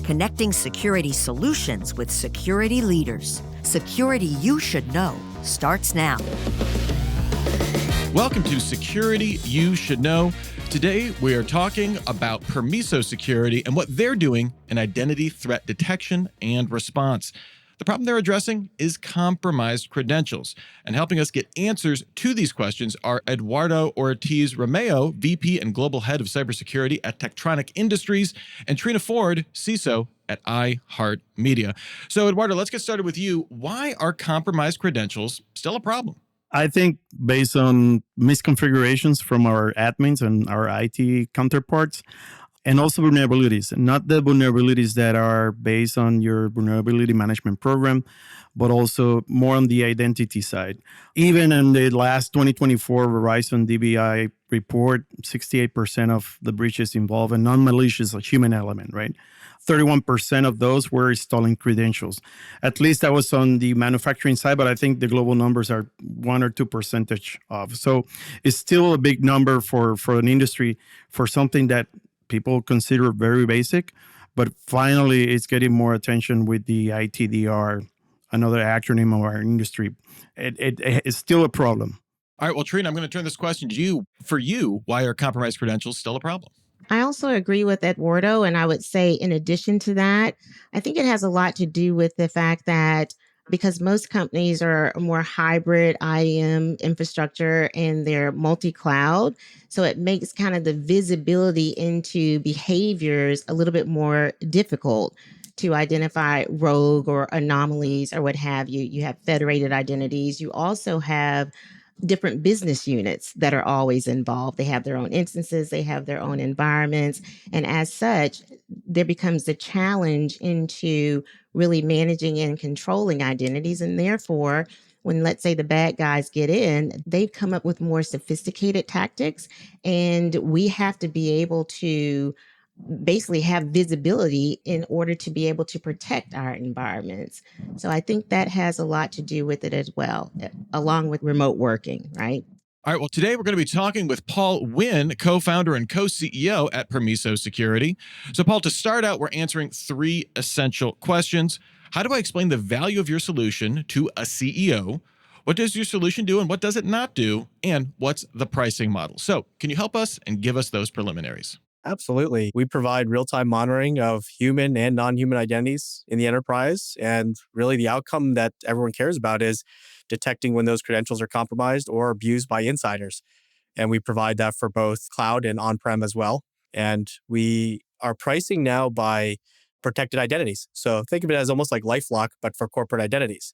connecting security solutions with security leaders. Security you should know starts now. Welcome to Security You Should Know. Today, we are talking about Permiso security and what they're doing in identity threat detection and response. The problem they're addressing is compromised credentials. And helping us get answers to these questions are Eduardo Ortiz Romeo, VP and Global Head of Cybersecurity at Tektronix Industries, and Trina Ford, CISO at iHeartMedia. So, Eduardo, let's get started with you. Why are compromised credentials still a problem? I think based on misconfigurations from our admins and our IT counterparts, and also vulnerabilities, not the vulnerabilities that are based on your vulnerability management program, but also more on the identity side. Even in the last 2024 Verizon DBI report, 68% of the breaches involve a non-malicious human element, right? 31% of those were stolen credentials. At least that was on the manufacturing side, but I think the global numbers are 1 or 2% off. So it's still a big number for an industry, for something that people consider very basic, but finally it's getting more attention with the ITDR, another acronym of our industry. It's still a problem. All right, well, Trina, I'm going to turn this question to you. For you, why are compromised credentials still a problem? I also agree with Eduardo, and I would say in addition to that, I think it has a lot to do with the fact that because most companies are more hybrid IAM infrastructure and they're multi-cloud, so it makes kind of the visibility into behaviors a little bit more difficult to identify rogue or anomalies or what have you. You have federated identities. You also have different business units that are always involved. They have their own instances, they have their own environments. And as such, there becomes a challenge into really managing and controlling identities. And therefore, when let's say the bad guys get in, they've come up with more sophisticated tactics. And we have to be able to basically have visibility in order to be able to protect our environments. So I think that has a lot to do with it as well, along with remote working, right? All right, well, today we're going to be talking with Paul Wynn, co-founder and co-CEO at Permiso Security. So, Paul, to start out, we're answering 3 essential questions. How do I explain the value of your solution to a CEO? What does your solution do and what does it not do? And what's the pricing model? So, can you help us and give us those preliminaries? Absolutely. We provide real-time monitoring of human and non-human identities in the enterprise. And really the outcome that everyone cares about is detecting when those credentials are compromised or abused by insiders. And we provide that for both cloud and on-prem as well. And we are pricing now by protected identities. So think of it as almost like LifeLock, but for corporate identities.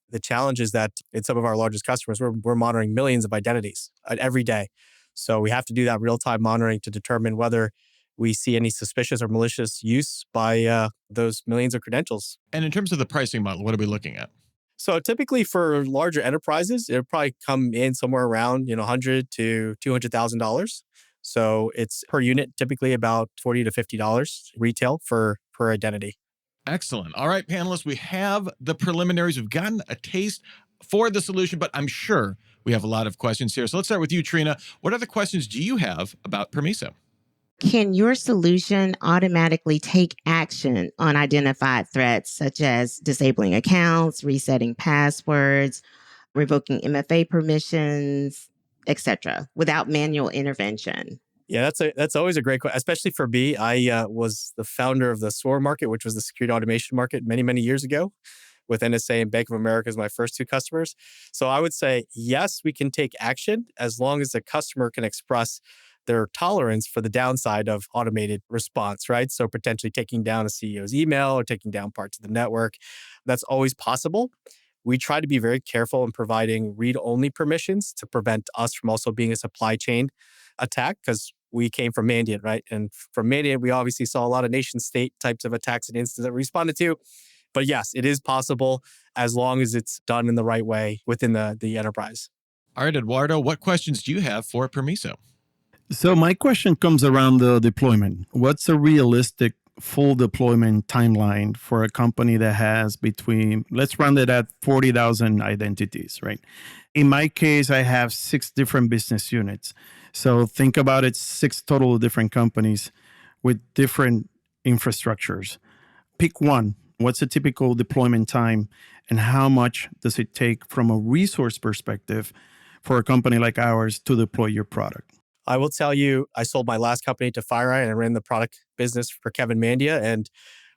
The challenge is that in some of our largest customers, we're monitoring millions of identities every day. So we have to do that real-time monitoring to determine whether we see any suspicious or malicious use by those millions of credentials. And in terms of the pricing model, what are we looking at? So typically for larger enterprises, it'll probably come in somewhere around $100,000 to $200,000. So it's per unit, typically about $40 to $50 retail per identity. Excellent. All right, panelists, we have the preliminaries. We've gotten a taste for the solution, but I'm sure we have a lot of questions here. So let's start with you, Trina. What other questions do you have about Permiso? Can your solution automatically take action on identified threats, such as disabling accounts, resetting passwords, revoking MFA permissions, etc., without manual intervention? Yeah, that's always a great question, especially for me. I was the founder of the SOAR market, which was the security automation market many, many years ago, with NSA and Bank of America as my first 2 customers. So I would say, yes, we can take action as long as the customer can express their tolerance for the downside of automated response, right? So potentially taking down a CEO's email or taking down parts of the network. That's always possible. We try to be very careful in providing read-only permissions to prevent us from also being a supply chain attack, because we came from Mandiant, right? And from Mandiant, we obviously saw a lot of nation-state types of attacks and incidents that we responded to. But yes, it is possible as long as it's done in the right way within the enterprise. All right, Eduardo, what questions do you have for Permiso? So my question comes around the deployment. What's a realistic full deployment timeline for a company that has between, let's round it at 40,000 identities, right? In my case, I have 6 different business units. So think about it, 6 total different companies with different infrastructures. pick one. What's a typical deployment time, and how much does it take from a resource perspective for a company like ours to deploy your product? I will tell you, I sold my last company to FireEye and I ran the product business for Kevin Mandia. And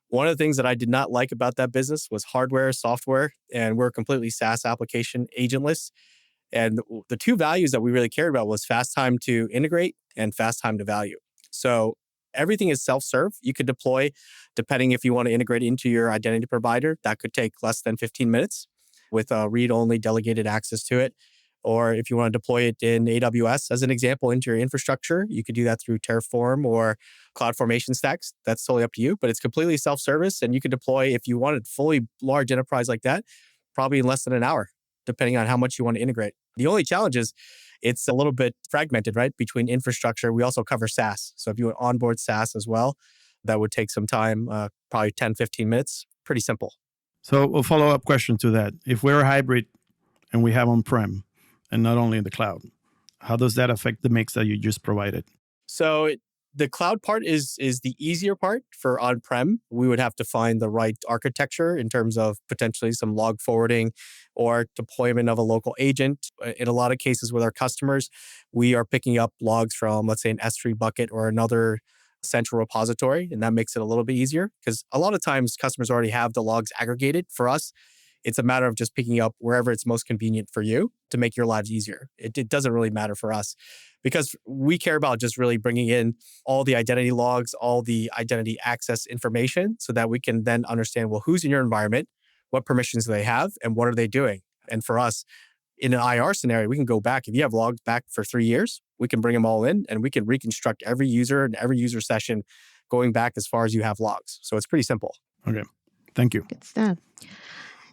one of the things that I did not like about that business was hardware, software, and we're a completely SaaS application agentless. And the two values that we really cared about was fast time to integrate and fast time to value. So everything is self-serve. You could deploy, depending if you want to integrate into your identity provider, that could take less than 15 minutes with a read-only delegated access to it. Or if you want to deploy it in AWS, as an example, into your infrastructure, you could do that through Terraform or CloudFormation stacks. That's totally up to you, but it's completely self-service. And you could deploy, if you wanted fully large enterprise like that, probably in less than an hour, depending on how much you want to integrate. The only challenge is it's a little bit fragmented, right? Between infrastructure, we also cover SaaS. So if you would onboard SaaS as well, that would take some time, probably 10, 15 minutes. Pretty simple. So a follow-up question to that. If we're a hybrid and we have on-prem and not only in the cloud, how does that affect the mix that you just provided? So the cloud part is the easier part. For on-prem, we would have to find the right architecture in terms of potentially some log forwarding or deployment of a local agent. In a lot of cases with our customers, we are picking up logs from, let's say, an S3 bucket or another central repository, and that makes it a little bit easier because a lot of times customers already have the logs aggregated. For us, it's a matter of just picking up wherever it's most convenient for you to make your lives easier. It doesn't really matter for us because we care about just really bringing in all the identity logs, all the identity access information so that we can then understand, well, who's in your environment, what permissions do they have, and what are they doing? And for us, in an IR scenario, we can go back. If you have logs back for 3 years, we can bring them all in and we can reconstruct every user and every user session going back as far as you have logs. So it's pretty simple. Okay. Thank you. Good stuff.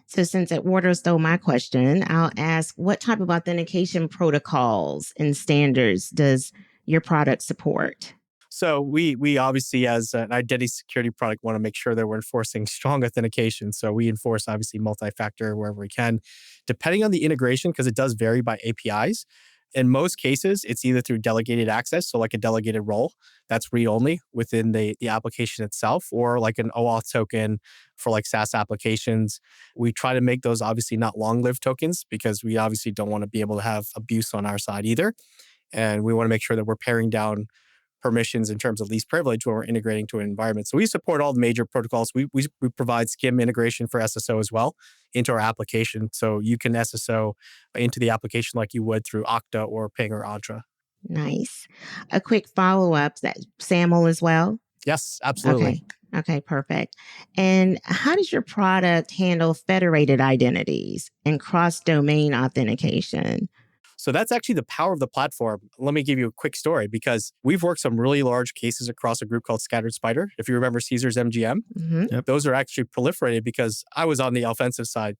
So since Eduardo stole my question, I'll ask, what type of authentication protocols and standards does your product support? So we obviously, as an identity security product, want to make sure that we're enforcing strong authentication. So we enforce obviously multi-factor wherever we can, depending on the integration, because it does vary by APIs. In most cases, it's either through delegated access, so like a delegated role that's read-only within the application itself, or like an OAuth token for like SaaS applications. We try to make those obviously not long-lived tokens because we obviously don't want to be able to have abuse on our side either. And we want to make sure that we're paring down permissions in terms of least privilege when we're integrating to an environment. So we support all the major protocols. We provide SCIM integration for SSO as well into our application. So you can SSO into the application like you would through Okta or Ping or Entra. Nice. A quick follow-up, that SAML as well? Yes, absolutely. Okay, perfect. And how does your product handle federated identities and cross-domain authentication? So that's actually the power of the platform. Let me give you a quick story because we've worked some really large cases across a group called Scattered Spider. If you remember Caesar's MGM, Mm-hmm. those are actually proliferated because I was on the offensive side.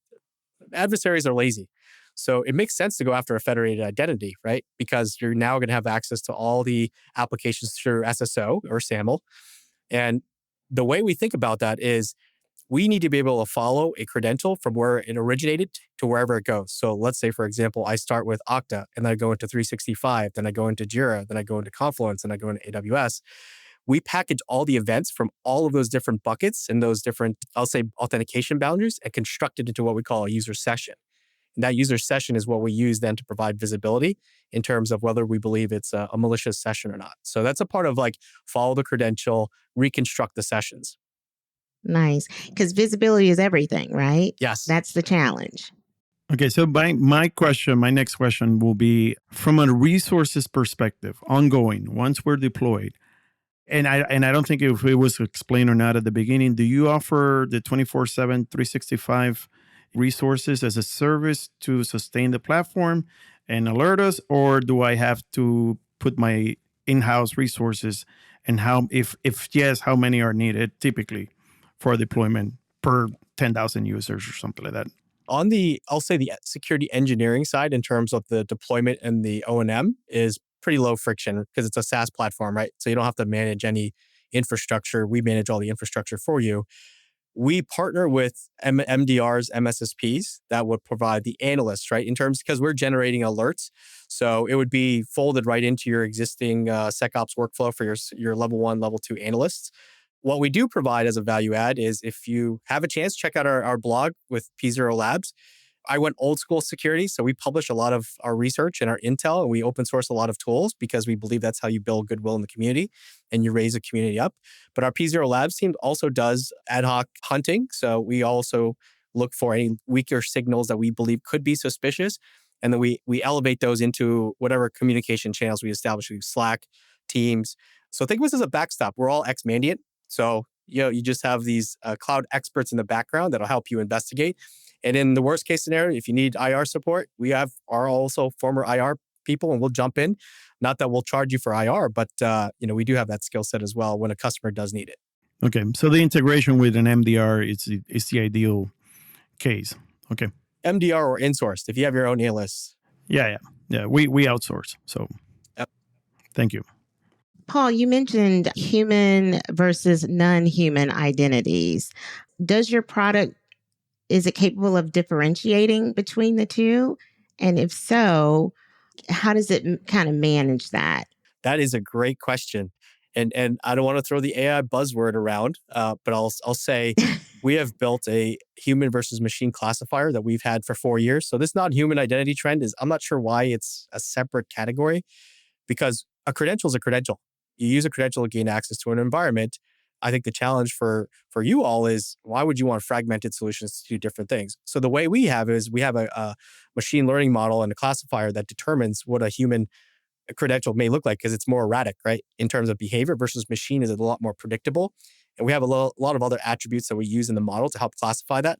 Adversaries are lazy. So it makes sense to go after a federated identity, right? Because you're now going to have access to all the applications through SSO or SAML. And the way we think about that is we need to be able to follow a credential from where it originated to wherever it goes. So let's say, for example, I start with Okta and then I go into 365, then I go into Jira, then I go into Confluence, and I go into AWS. We package all the events from all of those different buckets and those different, I'll say, authentication boundaries and construct it into what we call a user session. And that user session is what we use then to provide visibility in terms of whether we believe it's a malicious session or not. So that's a part of like follow the credential, reconstruct the sessions. Nice. Because visibility is everything, right? Yes. That's the challenge. Okay, so my next question will be from a resources perspective, ongoing, once we're deployed. And I don't think if it was explained or not at the beginning, do you offer the 24/7, 365 resources as a service to sustain the platform and alert us, or do I have to put my in-house resources, and how, if yes, how many are needed typically for deployment per 10,000 users or something like that? On the, I'll say the security engineering side in terms of the deployment and the O&M is pretty low friction because it's a SaaS platform, right? So you don't have to manage any infrastructure. We manage all the infrastructure for you. We partner with MDRs, MSSPs that would provide the analysts, right? In terms, because we're generating alerts. So it would be folded right into your existing SecOps workflow for your level 1, level 2 analysts. What we do provide as a value add is if you have a chance, check out our blog with P0 Labs. I went old school security. So we publish a lot of our research and our intel, and we open source a lot of tools because we believe that's how you build goodwill in the community and you raise a community up. But our P0 Labs team also does ad hoc hunting. So we also look for any weaker signals that we believe could be suspicious. And then we elevate those into whatever communication channels we establish, Slack, Teams. So think of us as a backstop. We're all ex-Mandiant. So you just have these cloud experts in the background that'll help you investigate. And in the worst case scenario, if you need IR support, are also former IR people, and we'll jump in. Not that we'll charge you for IR, but we do have that skill set as well when a customer does need it. Okay, so the integration with an MDR is the ideal case. Okay, MDR or insourced, if you have your own analysts. Yeah. We outsource. So, yep. Thank you. Paul, you mentioned human versus non-human identities. Does your product, is it capable of differentiating between the two? And if so, how does it kind of manage that? That is a great question. And I don't want to throw the AI buzzword around, but I'll say we have built a human versus machine classifier that we've had for 4 years. So this non-human identity trend I'm not sure why it's a separate category, because a credential is a credential. You use a credential to gain access to an environment. I think the challenge for you all is, why would you want fragmented solutions to do different things? So the way we have a machine learning model and a classifier that determines what a human credential may look like, because it's more erratic, right? In terms of behavior, versus machine is a lot more predictable. And we have a lot of other attributes that we use in the model to help classify that.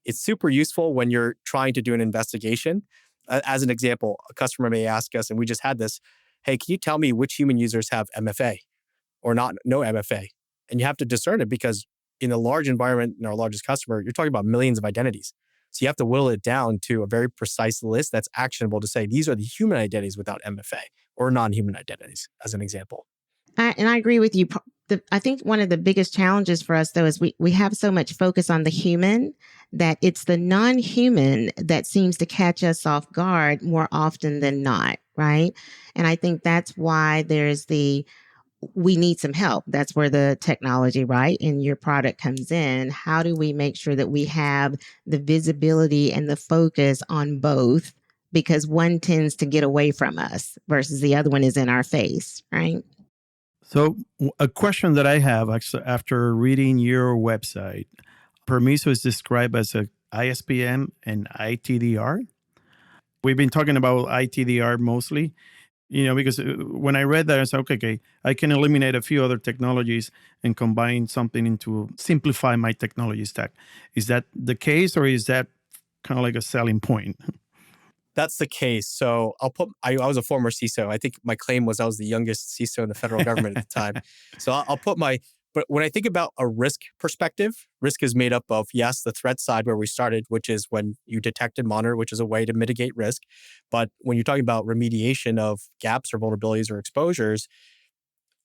It's super useful when you're trying to do an investigation. As an example, a customer may ask us, and we just had this, hey, can you tell me which human users have MFA or no MFA? And you have to discern it, because in a large environment, in our largest customer, you're talking about millions of identities. So you have to whittle it down to a very precise list that's actionable to say, these are the human identities without MFA or non-human identities, as an example. And I agree with you. I think one of the biggest challenges for us, though, is we have so much focus on the human that it's the non-human that seems to catch us off guard more often than not, right? And I think that's why we need some help. That's where the technology, right, and your product comes in. How do we make sure that we have the visibility and the focus on both? Because one tends to get away from us versus the other one is in our face, right? So a question that I have after reading your website, Permiso is described as a ISPM and ITDR. We've been talking about ITDR mostly, because when I read that, I said, okay, I can eliminate a few other technologies and combine something to simplify my technology stack. Is that the case, or is that kind of like a selling point? That's the case. So I was a former CISO. I think my claim was I was the youngest CISO in the federal government at the time. So but when I think about a risk perspective, risk is made up of, yes, the threat side where we started, which is when you detect and monitor, which is a way to mitigate risk. But when you're talking about remediation of gaps or vulnerabilities or exposures,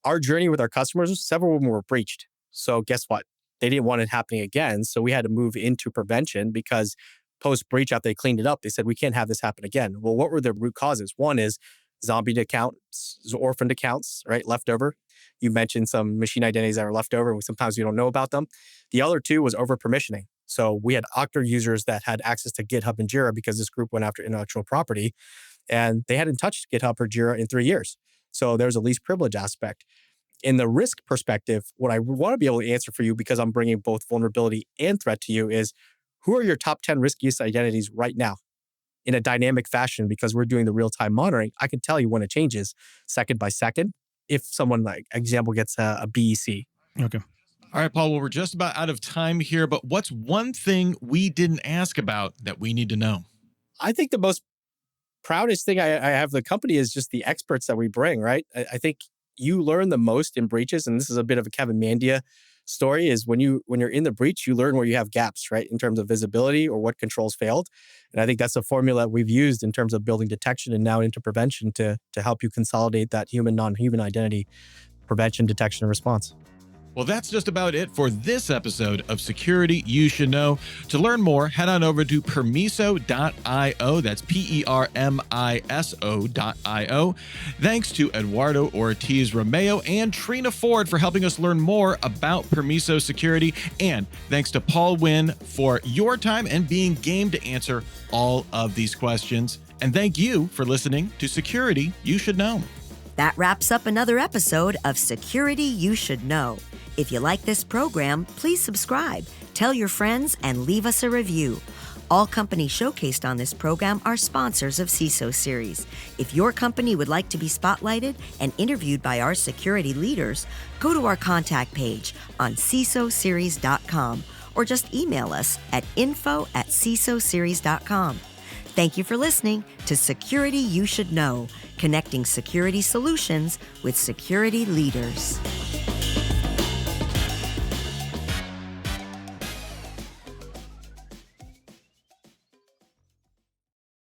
our journey with our customers, several of them were breached. So guess what? They didn't want it happening again. So we had to move into prevention, because post-breach, after they cleaned it up, they said, we can't have this happen again. Well, what were the root causes? One is zombie accounts, orphaned accounts, right? Leftover. You mentioned some machine identities that are left over, and sometimes we don't know about them. The other two was over-permissioning. So we had Okta users that had access to GitHub and Jira because this group went after intellectual property, and they hadn't touched GitHub or Jira in 3 years. So there's a least privilege aspect. In the risk perspective, what I want to be able to answer for you, because I'm bringing both vulnerability and threat to you, is who are your top 10 riskiest identities right now in a dynamic fashion? Because we're doing the real-time monitoring. I can tell you when it changes second by second if someone, like example, gets a BEC. Okay. All right, Paul, well, we're just about out of time here, but what's one thing we didn't ask about that we need to know? I think the most proudest thing I have the company is just the experts that we bring, right? I think you learn the most in breaches, and this is a bit of a Kevin Mandia story, is when you're in the breach, you learn where you have gaps, right? In terms of visibility or what controls failed. And I think that's a formula we've used in terms of building detection and now into prevention to help you consolidate that human, non-human identity prevention, detection, and response. Well, that's just about it for this episode of Security You Should Know. To learn more, head on over to permiso.io. That's Permiso.io. Thanks to Eduardo Ortiz Romeo and Trina Ford for helping us learn more about Permiso security. And thanks to Paul Wynn for your time and being game to answer all of these questions. And thank you for listening to Security You Should Know. That wraps up another episode of Security You Should Know. If you like this program, please subscribe, tell your friends, and leave us a review. All companies showcased on this program are sponsors of CISO Series. If your company would like to be spotlighted and interviewed by our security leaders, go to our contact page on CISOseries.com or just email us at info@CISOseries.com. Thank you for listening to Security You Should Know, connecting security solutions with security leaders.